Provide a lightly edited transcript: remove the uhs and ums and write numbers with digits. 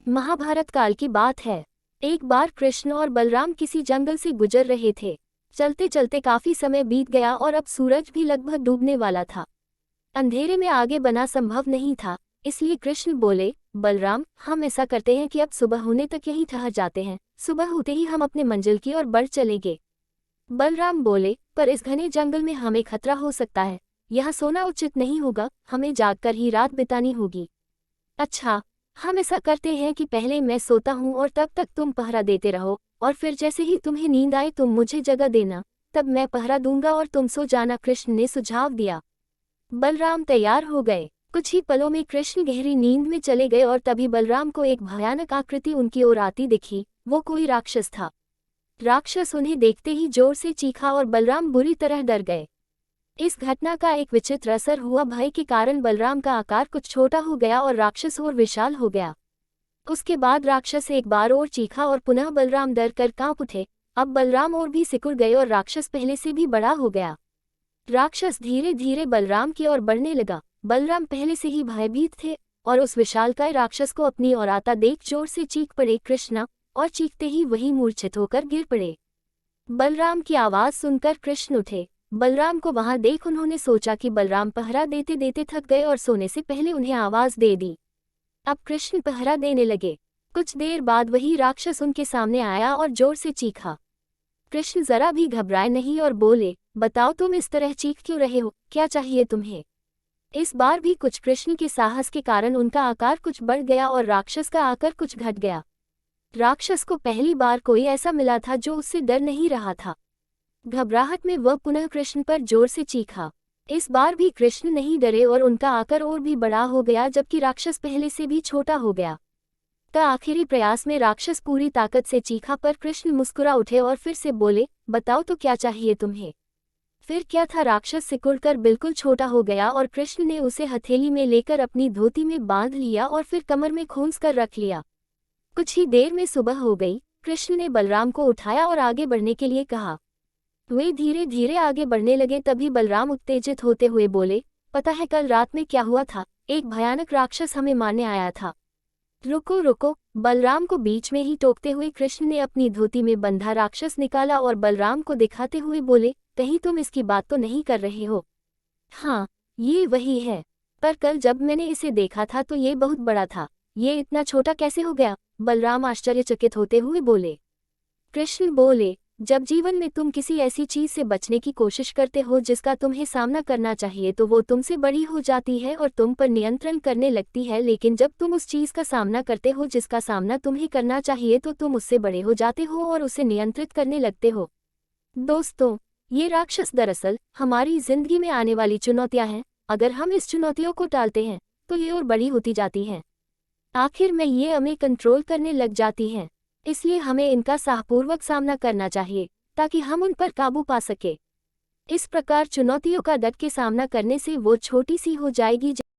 महाभारत काल की बात है। एक बार कृष्ण और बलराम किसी जंगल से गुजर रहे थे। चलते चलते काफी समय बीत गया और अब सूरज भी लगभग डूबने वाला था। अंधेरे में आगे बढ़ना संभव नहीं था, इसलिए कृष्ण बोले, बलराम, हम ऐसा करते हैं कि अब सुबह होने तक यहीं ठहर जाते हैं। सुबह होते ही हम अपने मंजिल की ओर बढ़ चलेंगे। बलराम बोले, पर इस घने जंगल में हमें खतरा हो सकता है। यहाँ सोना उचित नहीं होगा, हमें जागकर ही रात बितानी होगी। अच्छा, हम ऐसा करते हैं कि पहले मैं सोता हूँ और तब तक तुम पहरा देते रहो, और फिर जैसे ही तुम्हें नींद आए तुम मुझे जगह देना, तब मैं पहरा दूंगा और तुम सो जाना। कृष्ण ने सुझाव दिया। बलराम तैयार हो गए। कुछ ही पलों में कृष्ण गहरी नींद में चले गए और तभी बलराम को एक भयानक आकृति उनकी ओर आती दिखी। वो कोई राक्षस था। राक्षस उन्हें देखते ही जोर से चीखा और बलराम बुरी तरह डर गए। इस घटना का एक विचित्र असर हुआ। भय के कारण बलराम का आकार कुछ छोटा हो गया और राक्षस और विशाल हो गया। उसके बाद राक्षस एक बार और चीखा और पुनः बलराम डर कर कांप उठे। अब बलराम और भी सिकुड़ गए और राक्षस पहले से भी बड़ा हो गया। राक्षस धीरे धीरे बलराम की ओर बढ़ने लगा। बलराम पहले से ही भयभीत थे और उस विशालकाय राक्षस को अपनी ओर आता देख जोर से चीख पड़े, कृष्णा, और चीखते ही वही मूर्छित होकर गिर पड़े। बलराम की आवाज सुनकर कृष्ण उठे। बलराम को वहां देख उन्होंने सोचा कि बलराम पहरा देते देते थक गए और सोने से पहले उन्हें आवाज दे दी। अब कृष्ण पहरा देने लगे। कुछ देर बाद वही राक्षस उनके सामने आया और जोर से चीखा। कृष्ण जरा भी घबराए नहीं और बोले, बताओ तुम इस तरह चीख क्यों रहे हो, क्या चाहिए तुम्हें? इस बार भी कुछ कृष्ण के साहस के कारण उनका आकार कुछ बढ़ गया और राक्षस का आकार कुछ घट गया। राक्षस को पहली बार कोई ऐसा मिला था जो उससे डर नहीं रहा था। घबराहट में वह पुनः कृष्ण पर जोर से चीखा। इस बार भी कृष्ण नहीं डरे और उनका आकार और भी बड़ा हो गया, जबकि राक्षस पहले से भी छोटा हो गया। का आखिरी प्रयास में राक्षस पूरी ताकत से चीखा, पर कृष्ण मुस्कुरा उठे और फिर से बोले, बताओ तो क्या चाहिए तुम्हें? फिर क्या था, राक्षस सिकुड़कर बिल्कुल छोटा हो गया और कृष्ण ने उसे हथेली में लेकर अपनी धोती में बांध लिया और फिर कमर में खोंस कर रख लिया। कुछ ही देर में सुबह हो गई। कृष्ण ने बलराम को उठाया और आगे बढ़ने के लिए कहा। वे धीरे धीरे आगे बढ़ने लगे। तभी बलराम उत्तेजित होते हुए बोले, पता है कल रात में क्या हुआ था? एक भयानक राक्षस हमें मारने आया था। रुको रुको, बलराम को बीच में ही टोकते हुए कृष्ण ने अपनी धोती में बंधा राक्षस निकाला और बलराम को दिखाते हुए बोले, कहीं तुम इसकी बात तो नहीं कर रहे हो? हाँ, ये वही है, पर कल जब मैंने इसे देखा था तो ये बहुत बड़ा था। ये इतना छोटा कैसे हो गया? बलराम आश्चर्यचकित होते हुए बोले। कृष्ण बोले, जब जीवन में तुम किसी ऐसी चीज से बचने की कोशिश करते हो जिसका तुम्हें सामना करना चाहिए तो वो तुमसे बड़ी हो जाती है और तुम पर नियंत्रण करने लगती है, लेकिन जब तुम उस चीज का सामना करते हो जिसका सामना तुम्हें करना चाहिए तो तुम उससे बड़े हो जाते हो और उसे नियंत्रित करने लगते हो। दोस्तों, ये राक्षस दरअसल हमारी जिंदगी में आने वाली चुनौतियां हैं। अगर हम इस चुनौतियों को टालते हैं तो ये और बड़ी होती जाती हैं। आखिर में ये हमें कंट्रोल करने लग जाती हैं। इसलिए हमें इनका साहपूर्वक सामना करना चाहिए ताकि हम उन पर काबू पा सके। इस प्रकार चुनौतियों का डट के सामना करने से वो छोटी सी हो जाएगी